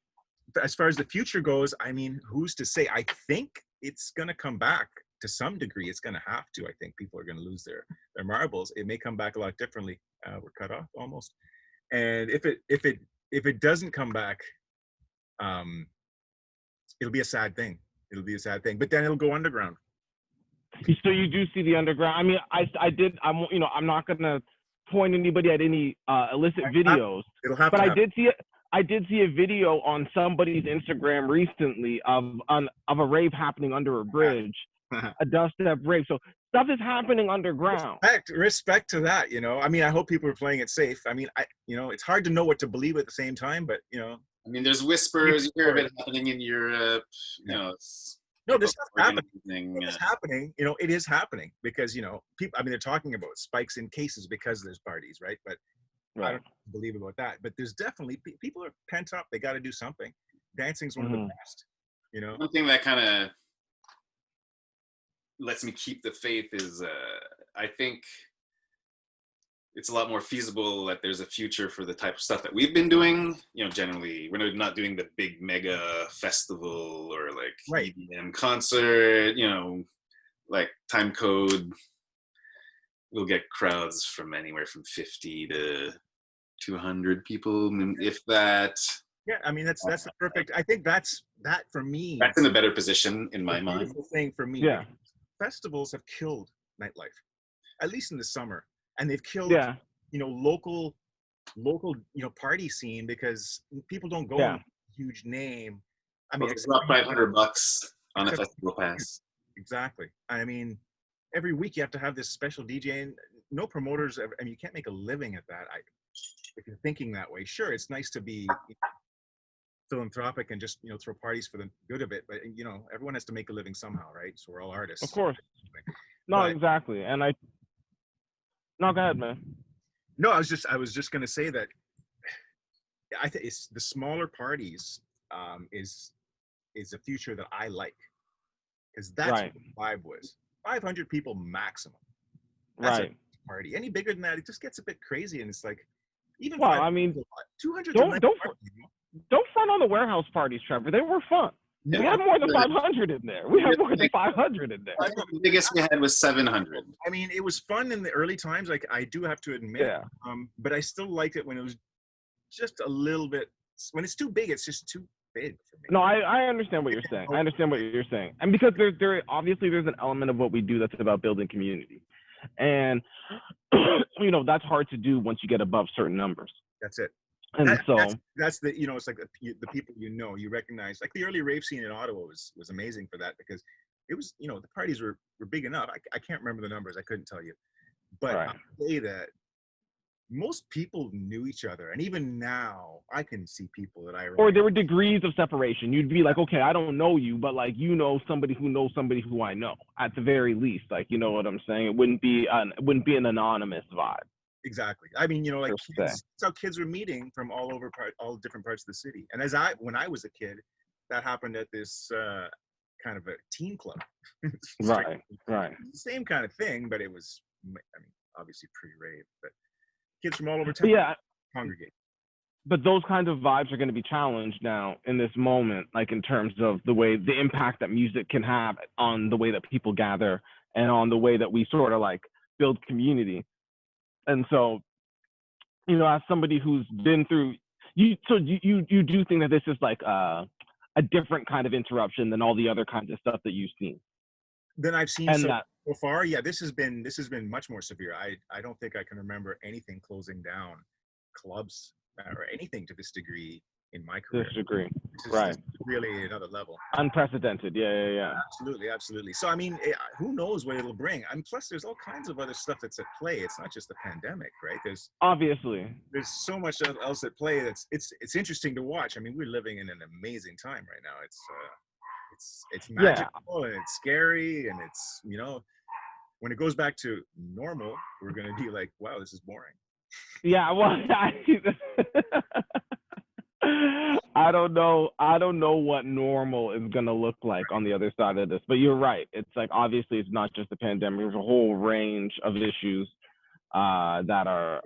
As far as the future goes, I mean, who's to say? I think it's going to come back to some degree. It's going to have to. I think people are going to lose their marbles. It may come back a lot differently. We're cut off almost. And if it doesn't come back, it'll be a sad thing. It'll be a sad thing. But then it'll go underground. So you do see the underground. I mean, I'm not going to point anybody at any illicit videos. It'll have but to I happen. did see it. I did see a video on somebody's Instagram recently of a rave happening under a bridge, a dubstep rave. So stuff is happening underground. Respect to that, you know. I mean, I hope people are playing it safe. I mean, you know, it's hard to know what to believe at the same time, but you know. I mean, there's whispers. You hear of it happening in Europe. You know, no, this stuff's happening. It's happening. You know, it is happening because, you know, people. I mean, they're talking about spikes in cases because there's parties, right? But I don't believe about that. But there's definitely people are pent up. They got to do something. Dancing's one of the best. You know, one thing that kind of lets me keep the faith is I think it's a lot more feasible that there's a future for the type of stuff that we've been doing. You know, generally we're not doing the big mega festival or like Right. EDM concert, you know, like Time Code. We'll get crowds from anywhere from 50 to 200 people, if that. Yeah, I mean that's the perfect. I think that for me. That's in a better position in my mind. Beautiful thing for me. Yeah. Festivals have killed nightlife, at least in the summer, and they've killed you know local you know party scene because people don't go on a huge name. I mean, it's about $500 on a festival pass. Exactly. I mean, every week you have to have this special DJ, and no promoters. I mean, you can't make a living at that. If you're thinking that way, sure, it's nice to be philanthropic and just, you know, throw parties for the good of it, but you know, everyone has to make a living somehow, right? So we're all artists. Of course. No, but, exactly. And no, go ahead, man. No, I was just going to say that I think it's the smaller parties is a future that I like, because that's what the vibe was. 500 people maximum. That's a party. Any bigger than that, it just gets a bit crazy, and it's like, even I mean, 200. Don't front on the warehouse parties, Trevor. They were fun. We had more than 500 in there. We had more than 500 in there. The biggest we had was 700. I mean, it was fun in the early times. Like, I do have to admit. Yeah. But I still liked it when it was just a little bit. When it's too big, it's just too big for me. No, I understand what you're saying. I understand what you're saying. And because there obviously there's an element of what we do that's about building community. And, you know, that's hard to do once you get above certain numbers. That's it. And that's the, you know, it's like the people you recognize. Like the early rave scene in Ottawa was amazing for that, because it was, you know, the parties were big enough. I can't remember the numbers. I couldn't tell you. But I'll say that most people knew each other. And even now, I can see people that I remember. Or there were degrees of separation. You'd be like, okay, I don't know you, but like, you know somebody who knows somebody who I know, at the very least. Like, you know what I'm saying? It wouldn't be an anonymous vibe. Exactly. I mean, you know, like kids, that's how kids were meeting from all different parts of the city. And when I was a kid, that happened at this kind of a teen club. Right. Same kind of thing, but it was, I mean, obviously pre-rave, but kids from all over town congregate. But those kinds of vibes are going to be challenged now in this moment, like in terms of the impact that music can have on the way that people gather and on the way that we sort of like build community. And so, you know, as somebody who's been through, you do think that this is like a different kind of interruption than all the other kinds of stuff that you've seen. Than I've seen so far. Yeah, this has been much more severe. I don't think I can remember anything closing down clubs or anything to this degree in my career. This degree, this is really another level. Unprecedented. Yeah. Absolutely. So I mean, who knows what it'll bring? I mean, plus there's all kinds of other stuff that's at play. It's not just the pandemic, right? There's so much else at play. It's interesting to watch. I mean, we're living in an amazing time right now. It's magical and it's scary, and it's, you know, when it goes back to normal, we're gonna be like, wow, this is boring. Yeah, well, I don't know what normal is gonna look like on the other side of this. But you're right. It's like, obviously it's not just the pandemic. There's a whole range of issues that are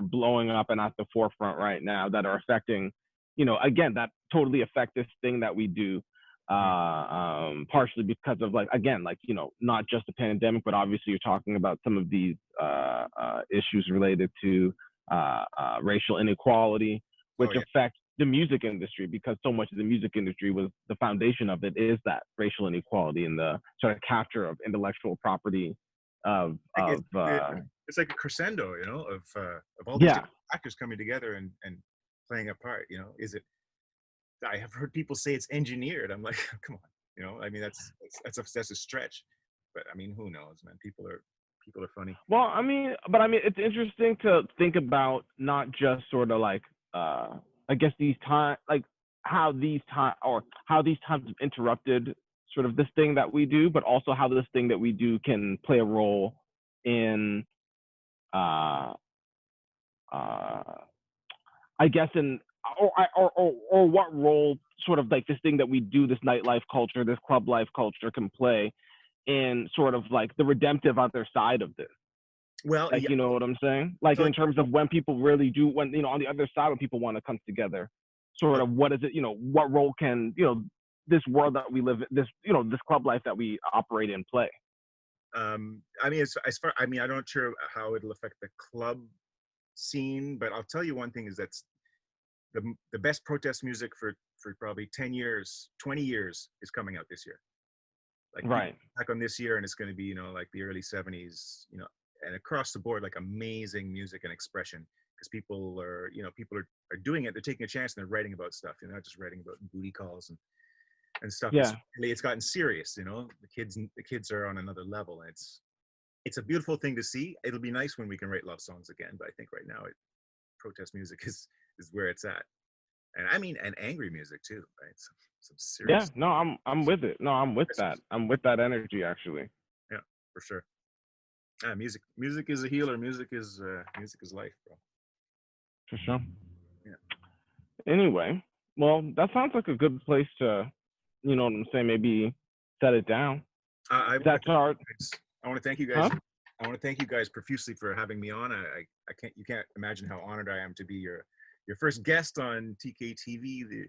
blowing up and at the forefront right now, that are affecting, you know, again, that totally affect this thing that we do, partially because of, like, again, like, you know, not just the pandemic, but obviously you're talking about some of these issues related to racial inequality, which affect the music industry, because so much of the music industry was, the foundation of it is that racial inequality and the sort of capture of intellectual property it's like a crescendo, you know, of all these different actors coming together and playing a part. You know, I have heard people say it's engineered. I'm like, come on, you know, I mean, that's a stretch, but I mean, who knows, man? People are funny. Well, I mean, it's interesting to think about, not just sort of like, I guess how these times have interrupted sort of this thing that we do, but also how this thing that we do can play a role in, I guess, in or what role sort of like this thing that we do, this nightlife culture, this club life culture, can play in sort of like the redemptive other side of this. Well, Like, yeah. you know what I'm saying? Like, So, in terms of when people really do, when, you know, on the other side, when people want to come together, sort of what is it, you know, what role can, you know, this world that we live in, this, you know, this club life that we operate in play? I mean, as far, I mean, I'm not sure how it'll affect the club scene, but I'll tell you one thing is that's the best protest music for probably 10 years, 20 years is coming out this year. Like, Right. back on this year, and it's going to be, you know, like the early 70s, you know, and across the board, like amazing music and expression, because people are, you know, people are doing it. They're taking a chance and they're writing about stuff. They're not just writing about booty calls and stuff. Yeah. It's gotten serious, you know. The kids are on another level, and it's a beautiful thing to see. It'll be nice when we can write love songs again, but I think right now protest music is where it's at. And I mean, and angry music too, right? Some serious. Yeah, no, I'm with it. No, I'm with that. I'm with that energy, actually. Yeah, for sure. Music is a healer. Music is life, bro. For sure. Yeah. Anyway, well, that sounds like a good place to, you know what I'm saying, maybe set it down. That's our. I want to thank you guys. Huh? I want to thank you guys profusely for having me on. You can't imagine how honored I am to be your first guest on TKTV.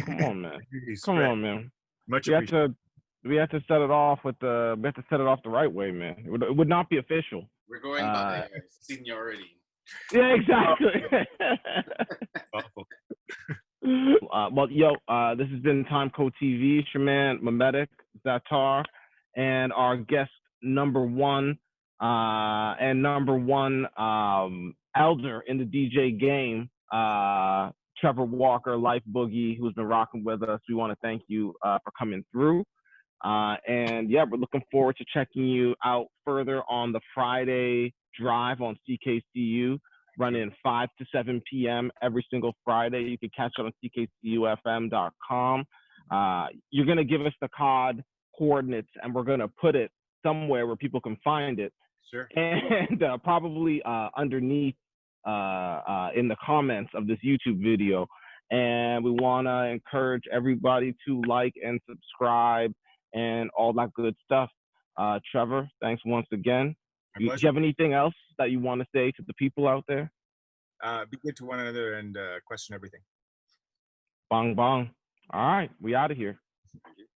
Come on, man. Come on, man. Much appreciated. We have to set it off the right way, man. It would not be official. We're going by seniority. Yeah, exactly. Awful. Well, yo, this has been Time Code TV. It's your man, Memetic Zatar, and our guest number one elder in the DJ game, Trevor Walker, Lifeboogie, who's been rocking with us. We want to thank you for coming through. And yeah, we're looking forward to checking you out further on the Friday drive on CKCU, running 5 to 7 p.m. every single Friday. You can catch it on ckcufm.com. You're going to give us the coordinates, and we're going to put it somewhere where people can find it. Sure. And probably underneath in the comments of this YouTube video. And we want to encourage everybody to like and subscribe and all that good stuff. Trevor, thanks once again. Do you have anything else that you want to say to the people out there? Be good to one another and question everything. Bong bong. All right, we out of here. Thank you.